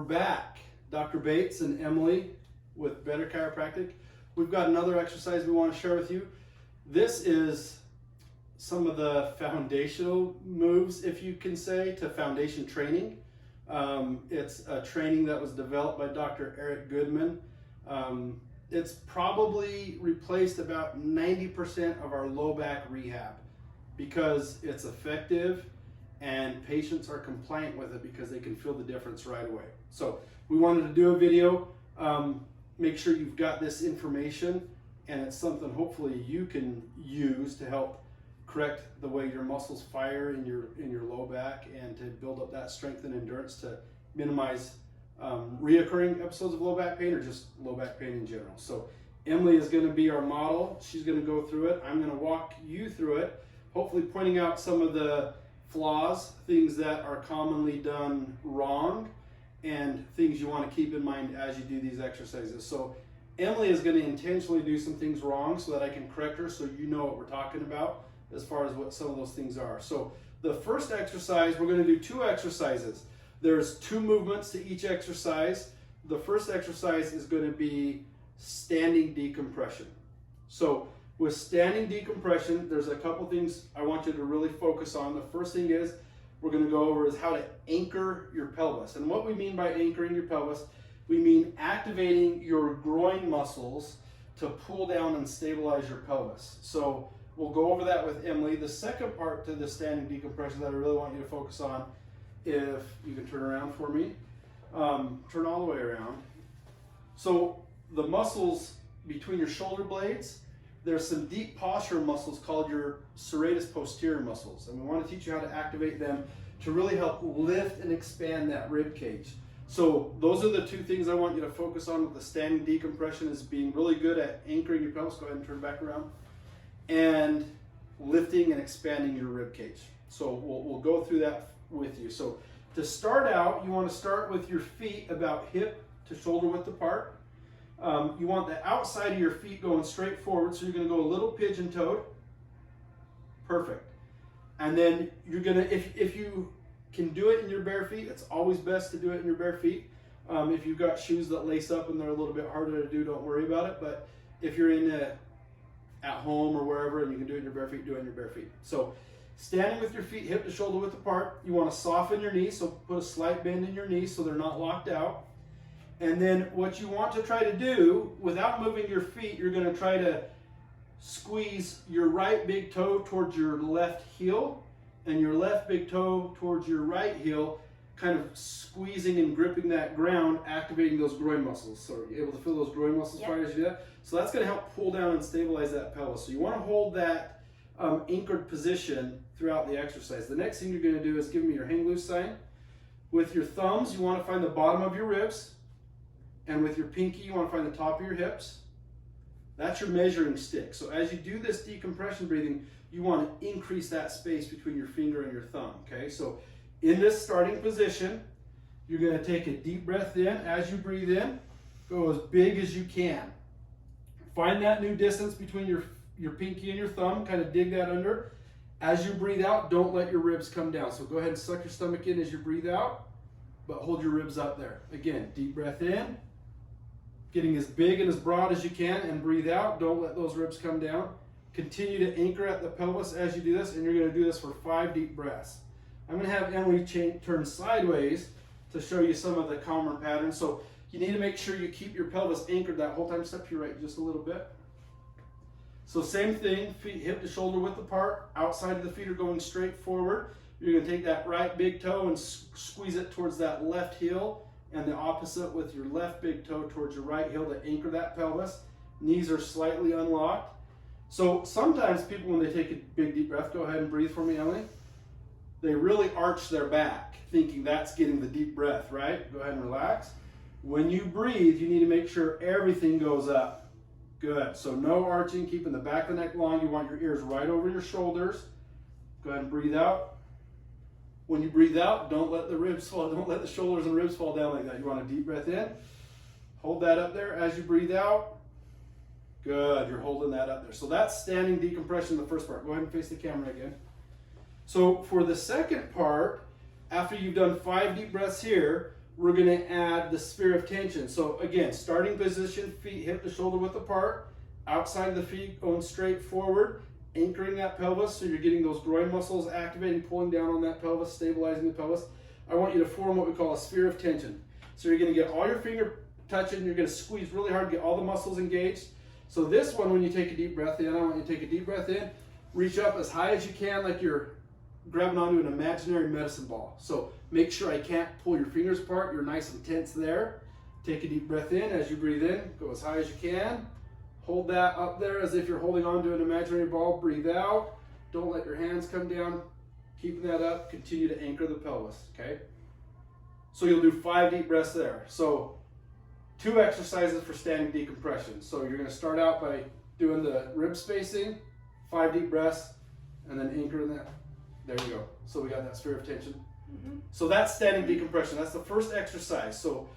back. Dr. Bates and Emily with Better Chiropractic. We've got another exercise we want to share with you. This is some of the foundational moves, if you can say, to foundation training. It's a training that was developed by Dr. Eric Goodman. It's probably replaced about 90% of our low back rehab because it's effective and patients are compliant with it because they can feel the difference right away. So we wanted to do a video, make sure you've got this information, and it's something hopefully you can use to help correct the way your muscles fire in your low back and to build up that strength and endurance to minimize reoccurring episodes of low back pain or just low back pain in general. So Emily is going to be our model. She's going to go through it. I'm going to walk you through it, hopefully pointing out some of the flaws, things that are commonly done wrong, and things you want to keep in mind as you do these exercises. So Emily is going to intentionally do some things wrong so that I can correct her so you know what we're talking about as far as what some of those things are. So the first exercise, we're going to do two exercises. There's two movements to each exercise. The first exercise is going to be standing decompression. So with standing decompression, there's a couple things I want you to really focus on. The first thing is we're going to go over is how to anchor your pelvis. And what we mean by anchoring your pelvis, we mean activating your groin muscles to pull down and stabilize your pelvis. So we'll go over that with Emily. The second part to the standing decompression that I really want you to focus on, if you can turn around for me, turn all the way around. So the muscles between your shoulder blades, there's some deep posture muscles called your serratus posterior muscles, and we want to teach you how to activate them to really help lift and expand that rib cage. So those are the two things I want you to focus on with the standing decompression, is being really good at anchoring your pelvis. Go ahead and turn it back around. And lifting and expanding your rib cage. So we'll go through that with you. So to start out, you want to start with your feet about hip to shoulder width apart. You want the outside of your feet going straight forward, so you're going to go a little pigeon-toed. Perfect. And then you're going to, if you can do it in your bare feet, it's always best to do it in your bare feet. If you've got shoes that lace up and they're a little bit harder to do, don't worry about it. But if you're at home or wherever and you can do it in your bare feet, do it in your bare feet. So standing with your feet hip to shoulder width apart, you want to soften your knees, so put a slight bend in your knees so they're not locked out. And then what you want to try to do, without moving your feet, you're going to try to squeeze your right big toe towards your left heel and your left big toe towards your right heel, kind of squeezing and gripping that ground, activating those groin muscles. So you're able to feel those groin muscles fire as you do that. So that's going to help pull down and stabilize that pelvis. So you want to hold that anchored position throughout the exercise. The next thing you're going to do is give me your hang loose sign. With your thumbs, you want to find the bottom of your ribs. And with your pinky, you want to find the top of your hips. That's your measuring stick. So as you do this decompression breathing, you want to increase that space between your finger and your thumb. Okay, so in this starting position, you're going to take a deep breath in. As you breathe in, go as big as you can. Find that new distance between your pinky and your thumb. Kind of dig that under. As you breathe out, don't let your ribs come down. So go ahead and suck your stomach in as you breathe out, but hold your ribs up there. Again, deep breath in. Getting as big and as broad as you can, and breathe out. Don't let those ribs come down. Continue to anchor at the pelvis as you do this, and you're going to do this for 5 deep breaths. I'm going to have Emily turn sideways to show you some of the calmer patterns. So you need to make sure you keep your pelvis anchored that whole time. Step to your right just a little bit. So same thing, feet hip to shoulder width apart. Outside of the feet are going straight forward. You're going to take that right big toe and squeeze it towards that left heel, and the opposite with your left big toe towards your right heel to anchor that pelvis. Knees are slightly unlocked. So sometimes people, when they take a big deep breath, go ahead and breathe for me, Emily. They really arch their back, thinking that's getting the deep breath, right? Go ahead and relax. When you breathe, you need to make sure everything goes up. Good. So no arching, keeping the back of the neck long. You want your ears right over your shoulders. Go ahead and breathe out. When you breathe out, don't let the ribs fall, don't let the shoulders and ribs fall down like that. You want a deep breath in. Hold that up there as you breathe out. Good, you're holding that up there. So that's standing decompression, the first part. Go ahead and face the camera again. So for the second part, after you've done 5 deep breaths here, we're going to add the sphere of tension. So again, starting position, feet hip to shoulder width apart, outside of the feet going straight forward, anchoring that pelvis so you're getting those groin muscles activating, pulling down on that pelvis, stabilizing the pelvis. I want you to form what we call a sphere of tension. So you're going to get all your finger touching, you're going to squeeze really hard, get all the muscles engaged. So this one, when you take a deep breath in, I want you to take a deep breath in, reach up as high as you can like you're grabbing onto an imaginary medicine ball. So make sure I can't pull your fingers apart, you're nice and tense there. Take a deep breath in. As you breathe in, go as high as you can. Hold that up there as if you're holding on to an imaginary ball. Breathe out. Don't let your hands come down. Keeping that up, continue to anchor the pelvis, okay? So you'll do 5 deep breaths there. So 2 exercises for standing decompression. So you're gonna start out by doing the rib spacing, 5 deep breaths, and then anchoring that. There you go. So we got that sphere of tension. So that's standing decompression. That's the first exercise. So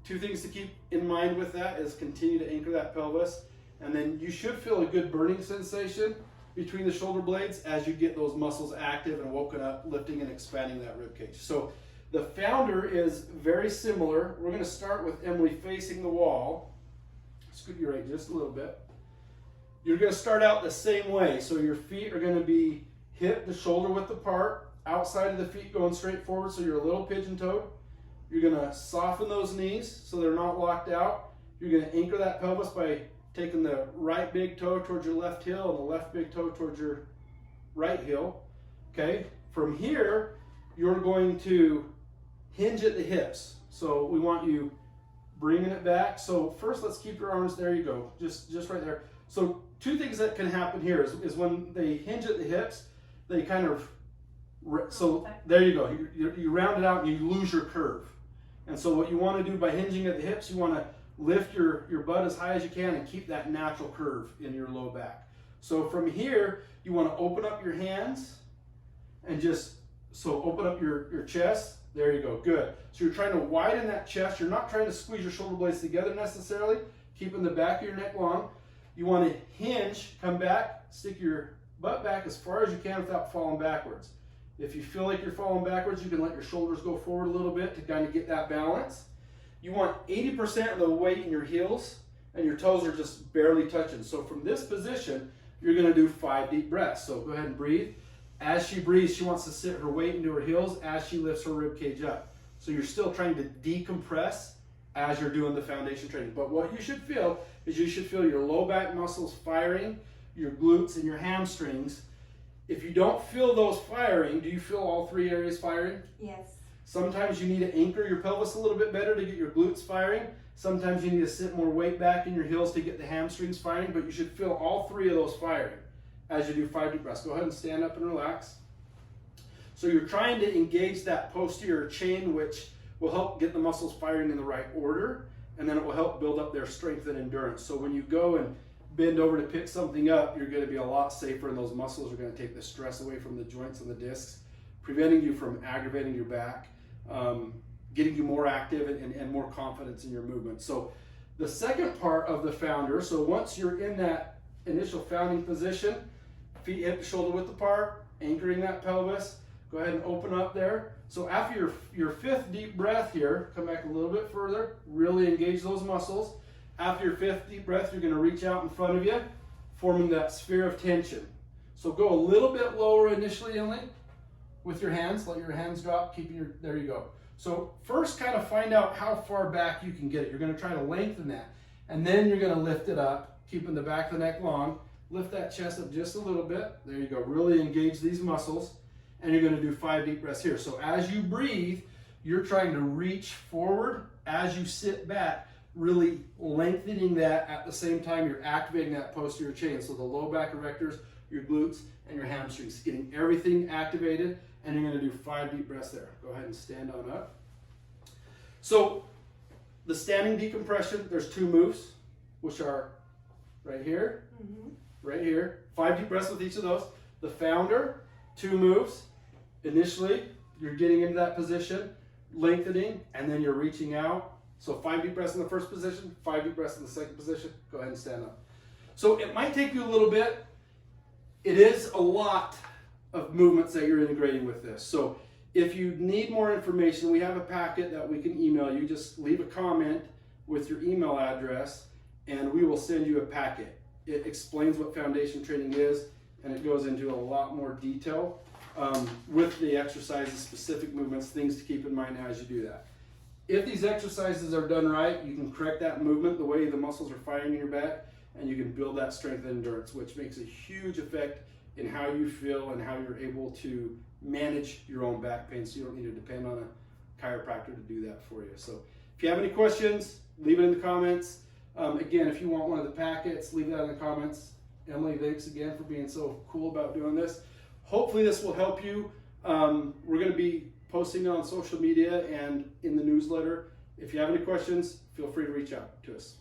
2 things to keep in mind with that is continue to anchor that pelvis. And then you should feel a good burning sensation between the shoulder blades as you get those muscles active and woken up, lifting and expanding that rib cage. So the founder is very similar. We're going to start with Emily facing the wall. Scoot your right just a little bit. You're going to start out the same way. So your feet are going to be hip to shoulder width apart, outside of the feet going straight forward so you're a little pigeon-toed. You're going to soften those knees so they're not locked out. You're going to anchor that pelvis by taking the right big toe towards your left heel and the left big toe towards your right heel. Okay, from here, you're going to hinge at the hips. So we want you bringing it back. So first, let's keep your arms, there you go, just right there. So 2 things that can happen here is when they hinge at the hips, they kind of, so there you go, you round it out and you lose your curve. And so what you want to do by hinging at the hips, you want to lift your butt as high as you can and keep that natural curve in your low back. So from here, you want to open up your hands and just, so open up your chest. There you go, good. So you're trying to widen that chest. You're not trying to squeeze your shoulder blades together necessarily, keeping the back of your neck long. You want to hinge, come back, stick your butt back as far as you can without falling backwards. If you feel like you're falling backwards, you can let your shoulders go forward a little bit to kind of get that balance. You want 80% of the weight in your heels and your toes are just barely touching. So from this position, you're going to do 5 deep breaths. So go ahead and breathe. As she breathes, she wants to sit her weight into her heels as she lifts her rib cage up. So you're still trying to decompress as you're doing the foundation training. But what you should feel is you should feel your low back muscles firing, your glutes and your hamstrings. If you don't feel those firing, do you feel all 3 areas firing? Yes. Sometimes you need to anchor your pelvis a little bit better to get your glutes firing. Sometimes you need to sit more weight back in your heels to get the hamstrings firing, but you should feel all 3 of those firing as you do 5 deep breaths. Go ahead and stand up and relax. So you're trying to engage that posterior chain, which will help get the muscles firing in the right order, and then it will help build up their strength and endurance. So when you go and bend over to pick something up, you're going to be a lot safer, and those muscles are going to take the stress away from the joints and the discs, preventing you from aggravating your back, getting you more active and more confidence in your movement. So the second part of the founder, so once you're in that initial founding position, feet hip to shoulder width apart, anchoring that pelvis, go ahead and open up there. So after your 5th deep breath here, come back a little bit further, really engage those muscles. After your 5th deep breath, you're going to reach out in front of you, forming that sphere of tension. So go a little bit lower initially, Emily, with your hands. Let your hands drop, keeping your, there you go. So first kind of find out how far back you can get it. You're going to try to lengthen that. And then you're going to lift it up, keeping the back of the neck long. Lift that chest up just a little bit. There you go. Really engage these muscles. And you're going to do 5 deep breaths here. So as you breathe, you're trying to reach forward. As you sit back, really lengthening that at the same time you're activating that posterior chain. So the low back erectors, your glutes, and your hamstrings. Getting everything activated. And you're going to do 5 deep breaths there. Go ahead and stand on up. So the standing decompression, there's 2 moves, which are right here, right here. 5 deep breaths with each of those. The founder, 2 moves. Initially, you're getting into that position, lengthening, and then you're reaching out. So 5 deep breaths in the first position, 5 deep breaths in the second position. Go ahead and stand up. So it might take you a little bit. It is a lot of movements that you're integrating with this. So If you need more information, we have a packet that we can email you. Just leave a comment with your email address and we will send you a packet. It explains what foundation training is and it goes into a lot more detail with the exercises, specific movements, things to keep in mind as you do that. If these exercises are done right, you can correct that movement, the way the muscles are firing in your back, and you can build that strength and endurance, which makes a huge effect in how you feel and how you're able to manage your own back pain, so you don't need to depend on a chiropractor to do that for you. So if you have any questions, leave it in the comments. Again, if you want one of the packets, leave that in the comments. Emily, thanks again for being so cool about doing this. Hopefully this will help you. We're going to be posting it on social media and in the newsletter. If you have any questions, feel free to reach out to us.